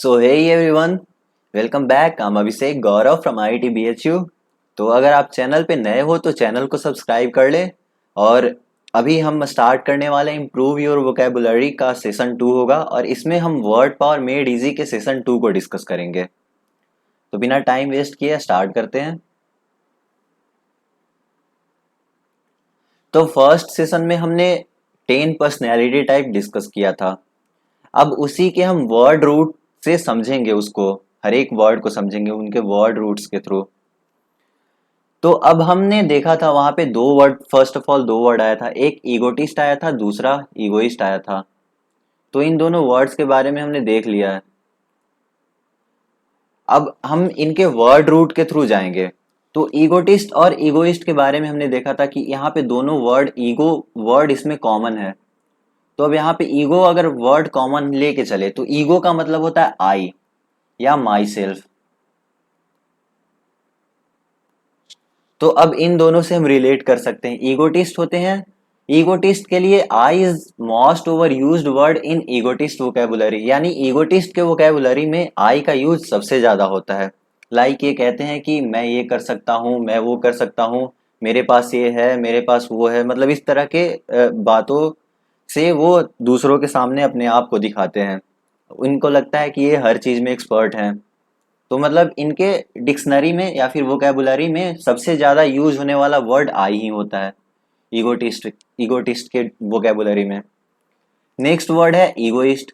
So hey everyone, welcome back. I am Abhishek Gaurav from IIT BHU. तो अगर आप channel पे नए हो तो चैनल को सब्सक्राइब कर ले। और अभी हम स्टार्ट करने वाले इम्प्रूव योर वोकेबुलरी का सेशन 2 होगा और इसमें हम वर्ड पावर मेड इजी के सेशन 2 को डिस्कस करेंगे। तो बिना टाइम वेस्ट किए स्टार्ट करते हैं। तो फर्स्ट सेशन में हमने 10 पर्सनैलिटी टाइप डिस्कस किया था। अब उसी के हम वर्ड रूट से समझेंगे, उसको हर एक वर्ड को समझेंगे उनके वर्ड रूट्स के थ्रू। तो अब हमने देखा था वहां पे दो वर्ड, फर्स्ट ऑफ ऑल दो वर्ड आया था, एक ईगोटिस्ट आया था, दूसरा ईगोइस्ट आया था। तो इन दोनों वर्ड्स के बारे में हमने देख लिया है। अब हम इनके वर्ड रूट के थ्रू जाएंगे। तो ईगोटिस्ट और ईगोइस्ट के बारे में हमने देखा था कि यहाँ पे दोनों वर्ड, ईगो वर्ड इसमें कॉमन है। तो अब यहाँ पे ईगो अगर वर्ड कॉमन लेके चले तो ईगो का मतलब होता है आई या माई सेल्फ। तो अब इन दोनों से हम रिलेट कर सकते हैं। ईगोटिस्ट होते हैं, ईगोटिस्ट के लिए I is most over used word in egotist vocabulary, यानी ईगोटिस्ट के वोकेबुलरी में आई का यूज सबसे ज्यादा होता है। लाइक ये कहते हैं कि मैं ये कर सकता हूँ, मैं वो कर सकता हूँ, मेरे पास ये है, मेरे पास वो है, मतलब इस तरह के बातों से वो दूसरों के सामने अपने आप को दिखाते हैं। इनको लगता है कि ये हर चीज में एक्सपर्ट हैं। तो मतलब इनके डिक्शनरी में या फिर वोकेबुलरी में सबसे ज्यादा यूज होने वाला वर्ड आई ही होता है ईगोटिस्ट ईगोटिस्ट के वोकेबुलरी में। नेक्स्ट वर्ड है ईगोइस्ट।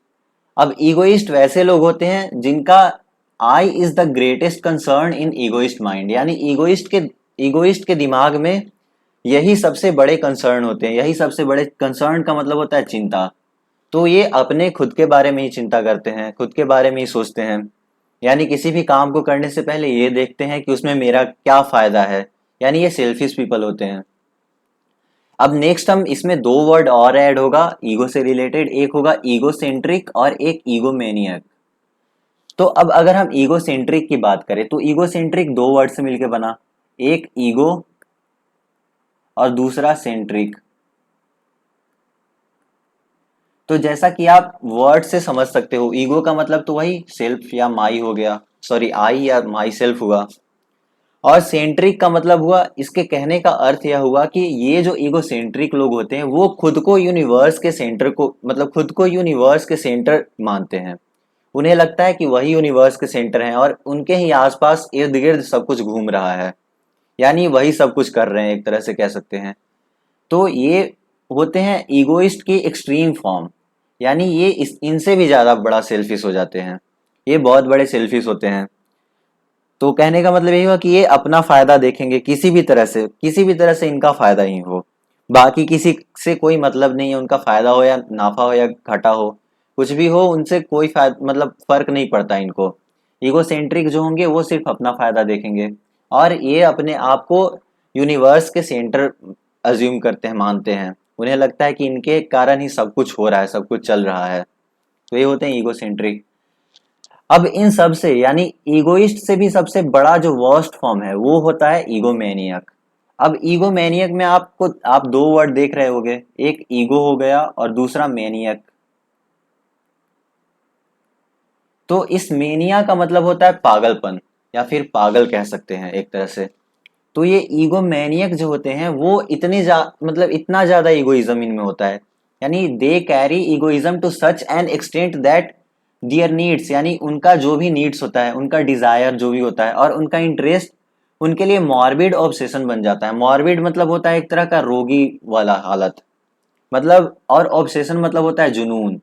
अब ईगोइस्ट वैसे लोग होते हैं जिनका I is the greatest concern in egoist mind, यानी ईगोइस्ट के दिमाग में यही सबसे बड़े कंसर्न होते हैं। यही सबसे बड़े कंसर्न का मतलब होता है चिंता। तो ये अपने खुद के बारे में ही चिंता करते हैं, खुद के बारे में ही सोचते हैं। यानी किसी भी काम को करने से पहले ये देखते हैं कि उसमें मेरा क्या फायदा है। यानी ये सेल्फिश पीपल होते हैं। अब नेक्स्ट हम इसमें दो वर्ड और ऐड होगा ईगो से रिलेटेड, एक होगा ईगोसेंट्रिक और एक ईगोमेनियक। तो अब अगर हम ईगोसेंट्रिक की बात करें तो ईगोसेंट्रिक दो वर्ड से मिलकर बना, एक ईगो और दूसरा सेंट्रिक। तो जैसा कि आप वर्ड से समझ सकते हो, ईगो का मतलब तो वही सेल्फ या माई हो गया, सॉरी आई या माई सेल्फ हुआ। और सेंट्रिक का मतलब हुआ, इसके कहने का अर्थ यह हुआ कि ये जो ईगो सेंट्रिक लोग होते हैं वो खुद को यूनिवर्स के सेंटर को, मतलब खुद को यूनिवर्स के सेंटर मानते हैं। उन्हें लगता है कि वही यूनिवर्स के सेंटर हैं और उनके ही आसपास इर्द गिर्द सब कुछ घूम रहा है। यानी वही सब कुछ कर रहे हैं, एक तरह से कह सकते हैं। तो ये होते हैं ईगोइस्ट की एक्सट्रीम फॉर्म। यानी ये इनसे भी ज्यादा बड़ा सेल्फिश हो जाते हैं। ये बहुत बड़े सेल्फिश होते हैं। तो कहने का मतलब यही हुआ कि ये अपना फायदा देखेंगे, किसी भी तरह से, किसी भी तरह से इनका फायदा ही हो, बाकी किसी से कोई मतलब नहीं है। उनका फायदा हो या नाफा हो या घाटा हो, कुछ भी हो, उनसे कोई फायदा मतलब फर्क नहीं पड़ता इनको। ईगोसेंट्रिक जो होंगे वो सिर्फ अपना फायदा देखेंगे और ये अपने आप को यूनिवर्स के सेंटर अज्यूम करते हैं, मानते हैं। उन्हें लगता है कि इनके कारण ही सब कुछ हो रहा है, सब कुछ चल रहा है। तो ये होते हैं ईगोसेंट्रिक। अब इन सब से, यानी ईगोइस्ट से भी सबसे बड़ा जो वर्स्ट फॉर्म है वो होता है ईगोमैनियक। अब ईगोमैनियक में आप दो वर्ड देख रहे होगे, एक ईगो हो गया और दूसरा मैनियक। तो इस मेनिया का मतलब होता है पागलपन या फिर पागल कह सकते हैं एक तरह से। तो ये ईगोमैनियक जो होते हैं वो मतलब इतना ज्यादा ईगोइज्म इनमें होता है। यानी they carry egoism to such an extent that their needs, यानी उनका जो भी नीड्स होता है, उनका डिजायर जो भी होता है और उनका इंटरेस्ट उनके लिए मॉर्बिड ऑब्सेशन बन जाता है। मॉर्बिड मतलब होता है एक तरह का रोगी वाला हालत, मतलब, और ऑब्सेशन मतलब होता है जुनून।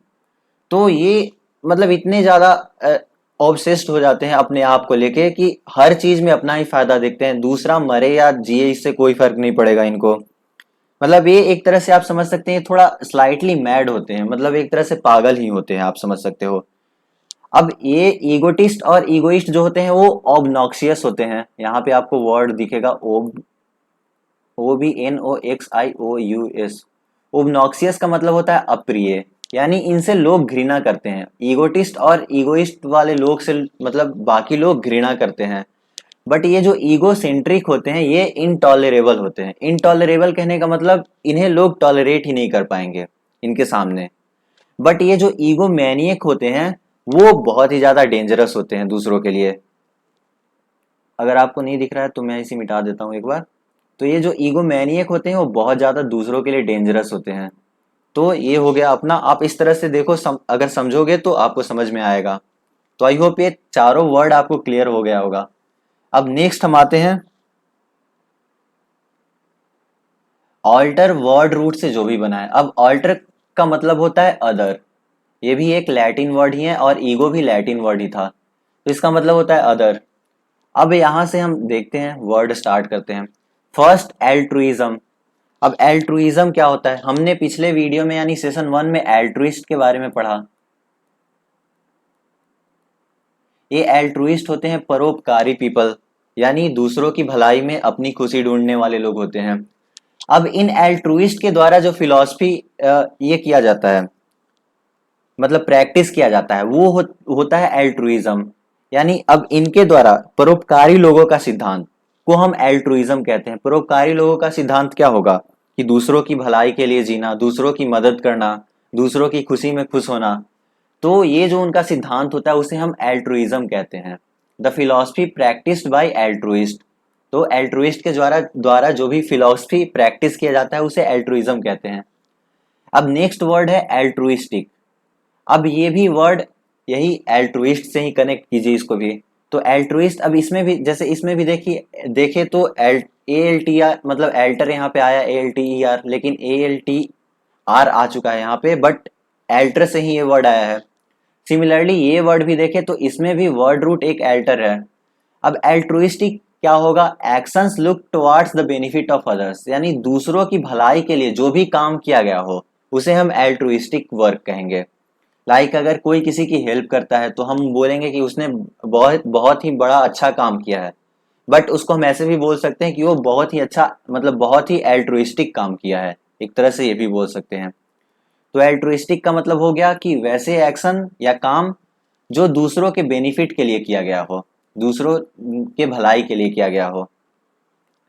तो ये मतलब इतने ज्यादा ऑब्सेस्ड हो जाते हैं अपने आप को लेके कि हर चीज में अपना ही फायदा देखते हैं, दूसरा मरे या जिए इससे कोई फर्क नहीं पड़ेगा इनको। मतलब ये एक तरह से आप समझ सकते हैं थोड़ा स्लाइटली मैड होते हैं, मतलब एक तरह से पागल ही होते हैं, आप समझ सकते हो। अब ये ईगोटिस्ट और ईगोइस्ट जो होते हैं वो ऑबनॉक्सियस होते हैं। यहाँ पे आपको वर्ड दिखेगा OBNOXIOUS। ओबनॉक्सियस का मतलब होता है अप्रिय, यानी इनसे लोग घृणा करते हैं। ईगोटिस्ट और ईगोइस्ट वाले लोग से मतलब बाकी लोग घृणा करते हैं। बट ये जो ईगोसेंट्रिक होते हैं ये इनटॉलरेबल होते हैं। इनटॉलरेबल कहने का मतलब इन्हें लोग टॉलरेट ही नहीं कर पाएंगे इनके सामने। बट ये जो ईगो मैनियक होते हैं वो बहुत ही ज्यादा डेंजरस होते हैं दूसरों के लिए। अगर आपको नहीं दिख रहा है तो मैं इसे मिटा देता हूँ एक बार। तो ये जो ईगो मैनियक होते हैं वो बहुत ज्यादा दूसरों के लिए डेंजरस होते हैं। तो ये हो गया अपना, आप इस तरह से देखो, अगर समझोगे तो आपको समझ में आएगा। तो आई होप ये चारों वर्ड आपको क्लियर हो गया होगा। अब नेक्स्ट हम आते हैं ऑल्टर वर्ड रूट से जो भी बना है। अब ऑल्टर का मतलब होता है अदर, ये भी एक लैटिन वर्ड ही है और ईगो भी लैटिन वर्ड ही था, तो इसका मतलब होता है अदर। अब यहां से हम देखते हैं, वर्ड स्टार्ट करते हैं। First altruism. अब एल्ट्रुइज्म क्या होता है, हमने पिछले वीडियो में यानी सेशन 1 में एल्ट्रुइस्ट के बारे में पढ़ा। ये एल्ट्रुइस्ट होते हैं परोपकारी पीपल, यानी दूसरों की भलाई में अपनी खुशी ढूंढने वाले लोग होते हैं। अब इन एल्ट्रुइस्ट के द्वारा जो फिलॉसफी ये किया जाता है, मतलब प्रैक्टिस किया जाता है, वो होता है एल्ट्रुइज्म। यानी अब इनके द्वारा परोपकारी लोगों का सिद्धांत को हम एल्ट्रुइज्म कहते हैं। परोपकारी लोगों का सिद्धांत क्या होगा कि दूसरों की भलाई के लिए जीना, दूसरों की मदद करना, दूसरों की खुशी में खुश होना। तो ये जो उनका सिद्धांत होता है उसे हम एल्ट्रुइज्म कहते हैं। The philosophy practised by altruist. तो एल्ट्रुइस्ट के द्वारा द्वारा जो भी फिलॉसफी प्रैक्टिस किया जाता है उसे एल्ट्रुइज्म कहते हैं। अब नेक्स्ट वर्ड है एल्ट्रुइस्टिक। अब ये भी वर्ड यही एल्ट्रुइस्ट से ही कनेक्ट कीजिए इसको भी। तो एल्ट्रुइस्ट, अब इसमें भी जैसे इसमें भी देखिए देखे तो L A L T R, मतलब एल्टर यहाँ पे आया A L T E R, लेकिन ए एल टी आर आ चुका है यहाँ पे, बट एल्टर से ही ये वर्ड आया है। सिमिलरली ये वर्ड भी देखे तो इसमें भी वर्ड रूट एक एल्टर है। अब एल्ट्रुइस्टिक क्या होगा, actions look towards the benefit of others, यानी दूसरों की भलाई के लिए जो भी काम किया गया हो उसे हम एल्ट्रुइस्टिक वर्क कहेंगे। लाइक अगर कोई किसी की हेल्प करता है तो हम बोलेंगे कि उसने बहुत बहुत ही बड़ा अच्छा काम किया है, बट उसको हम ऐसे भी बोल सकते हैं कि वो बहुत ही अच्छा, मतलब बहुत ही एल्ट्रुइस्टिक काम किया है, एक तरह से ये भी बोल सकते हैं। तो एल्ट्रुइस्टिक का मतलब हो गया कि वैसे एक्शन या काम जो दूसरों के बेनिफिट के लिए किया गया हो, दूसरों के भलाई के लिए किया गया हो।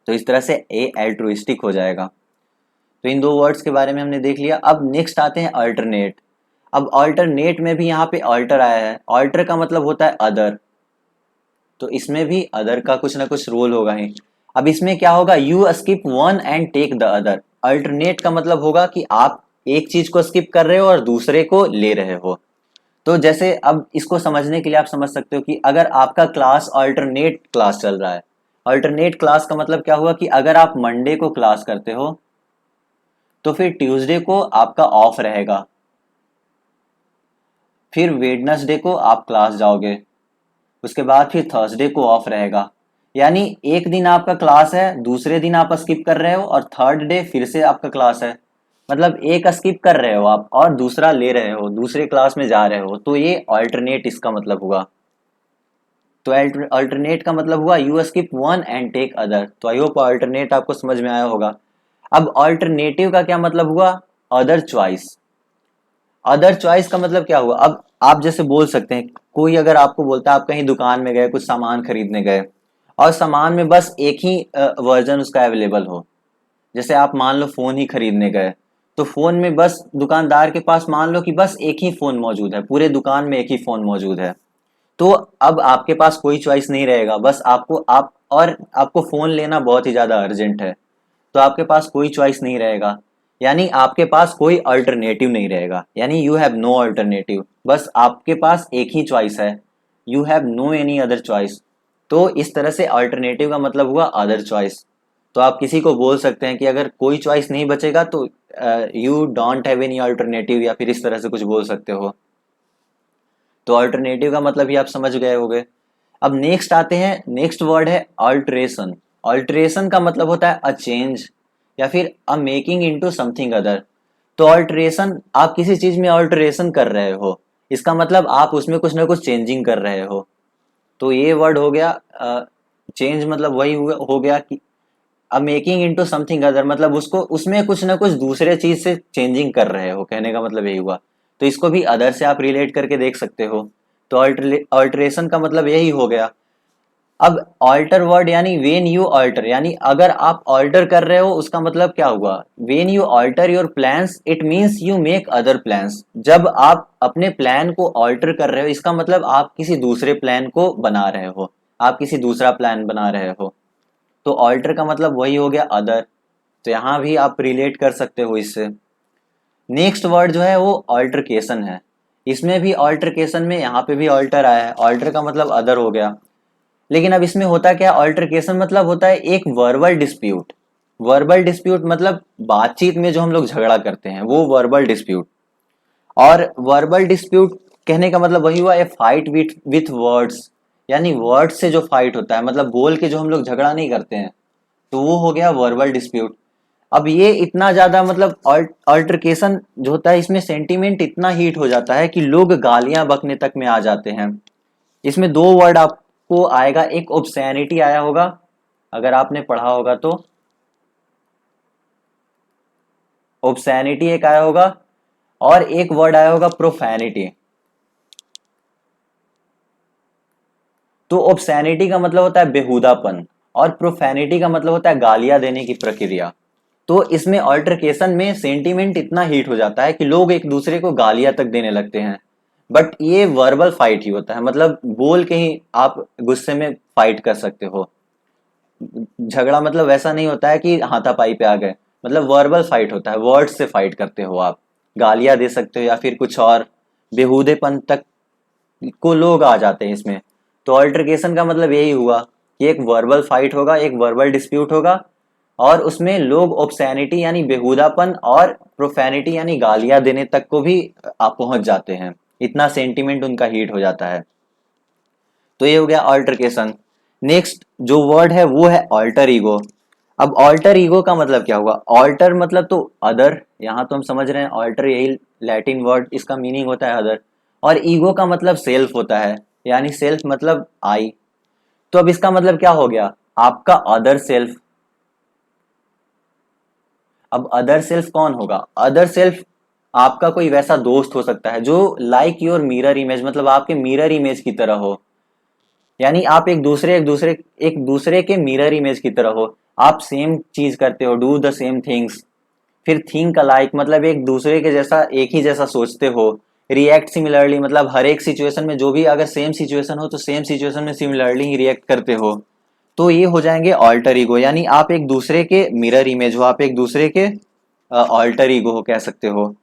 तो इस तरह से ए एल्ट्रुइस्टिक हो जाएगा। तो इन दो वर्ड्स के बारे में हमने देख लिया। अब नेक्स्ट आते हैं अल्टरनेट। अब अल्टरनेट में भी यहाँ पे अल्टर आया है। अल्टर का मतलब होता है अदर, तो इसमें भी अदर का कुछ ना कुछ रोल होगा ही। अब इसमें क्या होगा, you skip one and take the other. Alternate का मतलब होगा कि आप एक चीज को स्किप कर रहे हो और दूसरे को ले रहे हो। तो जैसे अब इसको समझने के लिए आप समझ सकते हो कि अगर आपका क्लास अल्टरनेट क्लास चल रहा है, अल्टरनेट क्लास का मतलब क्या हुआ कि अगर आप मंडे को क्लास करते हो तो फिर ट्यूसडे को आपका ऑफ रहेगा, फिर वेडनेसडे को आप क्लास जाओगे, उसके बाद फिर थर्सडे को ऑफ रहेगा। यानी एक दिन आपका क्लास है, दूसरे दिन आप स्किप कर रहे हो और थर्ड डे फिर से आपका क्लास है। मतलब एक स्किप कर रहे हो आप और दूसरा ले रहे हो, दूसरे क्लास में जा रहे हो, तो ये अल्टरनेट इसका मतलब हुआ। तो अल्टरनेट का मतलब हुआ you skip one and take other. तो आई होप अल्टरनेट आपको समझ में आया होगा। अब अल्टरनेटिव का क्या मतलब हुआ, अदर चॉइस। अदर चॉइस का मतलब क्या हुआ, अब आप जैसे बोल सकते हैं, कोई अगर आपको बोलता है, आप कहीं दुकान में गए, कुछ सामान खरीदने गए और सामान में बस एक ही वर्जन उसका अवेलेबल हो। जैसे आप मान लो फोन ही खरीदने गए, तो फोन में बस दुकानदार के पास मान लो कि बस एक ही फोन मौजूद है, पूरे दुकान में एक ही फोन मौजूद है। तो अब आपके पास कोई चॉइस नहीं रहेगा, बस आपको फोन लेना बहुत ही ज्यादा अर्जेंट है, तो आपके पास कोई चॉइस नहीं रहेगा। यानी आपके पास कोई अल्टरनेटिव नहीं रहेगा, यानी यू हैव नो अल्टरनेटिव, बस आपके पास एक ही चॉइस है, you have no any other choice. तो इस तरह से अल्टरनेटिव का मतलब हुआ अदर चॉइस। तो आप किसी को बोल सकते हैं कि अगर कोई चॉइस नहीं बचेगा तो you don't have any alternative, या फिर इस तरह से कुछ बोल सकते हो। तो अल्टरनेटिव का मतलब ही आप समझ गए होंगे। अब नेक्स्ट आते हैं, नेक्स्ट वर्ड है अल्टरेशन। अल्टरेशन का मतलब होता है अ चेंज या फिर अ मेकिंग इनटू समथिंग अदर। तो अल्टरेशन, आप किसी चीज में अल्टरेशन कर रहे हो, इसका मतलब आप उसमें कुछ ना कुछ चेंजिंग कर रहे हो। तो ये वर्ड हो गया चेंज, मतलब वही हो गया कि अ मेकिंग इनटू समथिंग अदर, मतलब उसको उसमें कुछ ना कुछ दूसरे चीज से चेंजिंग कर रहे हो, कहने का मतलब यही हुआ। तो इसको भी अदर से आप रिलेट करके देख सकते हो। तो अल्टरेशन का मतलब यही हो गया। अब ऑल्टर वर्ड यानी वेन यू ऑल्टर, यानी अगर आप ऑल्टर कर रहे हो उसका मतलब क्या हुआ, when you alter your plans it means you make other plans. जब आप अपने प्लान को ऑल्टर कर रहे हो इसका मतलब आप किसी दूसरे प्लान को बना रहे हो, आप किसी दूसरा प्लान बना रहे हो। तो ऑल्टर का मतलब वही हो गया अदर, तो यहाँ भी आप रिलेट कर सकते हो इससे। नेक्स्ट वर्ड जो है वो ऑल्टरकेशन है। इसमें भी ऑल्टरकेशन में यहाँ पे भी ऑल्टर आया है, ऑल्टर का मतलब अदर हो गया। लेकिन अब इसमें होता क्या, ऑल्टरकेशन मतलब होता है एक वर्बल डिस्प्यूट। वर्बल डिस्प्यूट मतलब बातचीत में जो हम लोग झगड़ा करते हैं वो वर्बल डिस्प्यूट। और वर्बल डिस्प्यूट कहने का मतलब वही हुआ, ए फाइट विथ वर्ड्स, यानी वर्ड से जो फाइट होता है, मतलब बोल के जो हम लोग झगड़ा नहीं करते हैं, तो वो हो गया वर्बल डिस्प्यूट। अब ये इतना ज्यादा मतलब अल्टरकेशन जो होता है इसमें सेंटीमेंट इतना हीट हो जाता है कि लोग गालियां बकने तक में आ जाते हैं। इसमें दो वर्ड आपको आएगा, एक ओब्सैनिटी आया होगा अगर आपने पढ़ा होगा तो, ओब्सैनिटी एक आया होगा, और एक वर्ड आया होगा प्रोफैनिटी। तो ओब्सैनिटी का मतलब होता है बेहुदापन, और प्रोफैनिटी का मतलब होता है गालियां देने की प्रक्रिया। तो इसमें अल्टरकेशन में सेंटीमेंट इतना हीट हो जाता है कि लोग एक दूसरे को गालियां तक देने लगते हैं। बट ये वर्बल फाइट ही होता है, मतलब बोल के ही आप गुस्से में फाइट कर सकते हो। झगड़ा मतलब वैसा नहीं होता है कि हाथापाई पे आ गए, मतलब वर्बल फाइट होता है, वर्ड से फाइट करते हो आप, गालियां दे सकते हो या फिर कुछ और, बेहूदेपन तक को लोग आ जाते हैं इसमें। तो अल्टरकेशन का मतलब यही हुआ कि एक वर्बल फाइट होगा, एक वर्बल डिस्प्यूट होगा, और उसमें लोग ओब्सैनिटी यानी बेहुदापन और प्रोफैनिटी यानी गालियां देने तक को भी आप पहुंच जाते हैं, इतना सेंटीमेंट उनका हीट हो जाता है। तो ये हो गया अल्टरकेशन। नेक्स्ट जो वर्ड है वो है ऑल्टर ईगो। अब ऑल्टर ईगो का मतलब क्या हुआ, ऑल्टर मतलब तो अदर, यहाँ तो हम समझ रहे हैं ऑल्टर यही लैटिन वर्ड, इसका मीनिंग होता है अदर। और ईगो का मतलब सेल्फ होता है, यानी सेल्फ मतलब आई। तो अब इसका मतलब क्या हो गया, आपका अदर सेल्फ। अब अदर सेल्फ कौन होगा, अदर सेल्फ आपका कोई वैसा दोस्त हो सकता है जो लाइक योर मिरर इमेज, मतलब आपके मिरर इमेज की तरह हो, यानी आप एक दूसरे के मिरर इमेज की तरह हो। आप सेम चीज करते हो, डू द सेम थिंग्स। फिर थिंक अलाइक मतलब एक दूसरे के जैसा, एक ही जैसा सोचते हो। रिएक्ट सिमिलरली मतलब हर एक सिचुएशन में, जो भी अगर सेम सिचुएशन हो तो सेम सिचुएशन में सिमिलरली ही रिएक्ट करते हो। तो ये हो जाएंगे ऑल्टर ईगो, यानी आप एक दूसरे के मिरर इमेज हो, आप एक दूसरे के ऑल्टर ईगो हो कह सकते हो।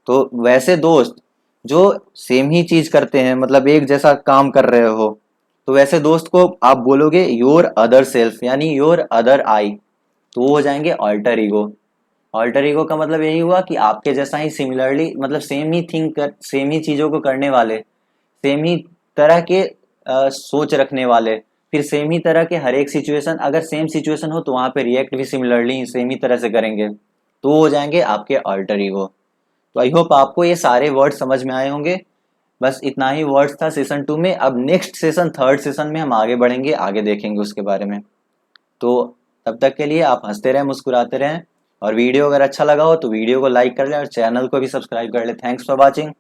तो वैसे दोस्त जो सेम ही चीज करते हैं, मतलब एक जैसा काम कर रहे हो, तो वैसे दोस्त को आप बोलोगे योर अदर सेल्फ यानी योर अदर आई। तो वो हो जाएंगे ऑल्टर ईगो। ऑल्टर ईगो का मतलब यही हुआ कि आपके जैसा ही सिमिलरली, मतलब सेम ही थिंक कर, सेम ही चीजों को करने वाले, सेम ही तरह के सोच रखने वाले, फिर सेम ही तरह के हर एक सिचुएशन, अगर सेम सिचुएशन हो तो वहां पे रिएक्ट भी सिमिलरली सेम ही तरह से करेंगे, तो वो हो जाएंगे आपके अल्टर ईगो। तो आई होप आपको ये सारे वर्ड समझ में आए होंगे। बस इतना ही वर्ड्स था सेशन 2 में। अब नेक्स्ट सेशन, थर्ड सेशन में हम आगे बढ़ेंगे, आगे देखेंगे उसके बारे में। तो तब तक के लिए आप हंसते रहें, मुस्कुराते रहें, और वीडियो अगर अच्छा लगा हो तो वीडियो को लाइक कर लें और चैनल को भी सब्सक्राइब कर लें। Thanks for watching.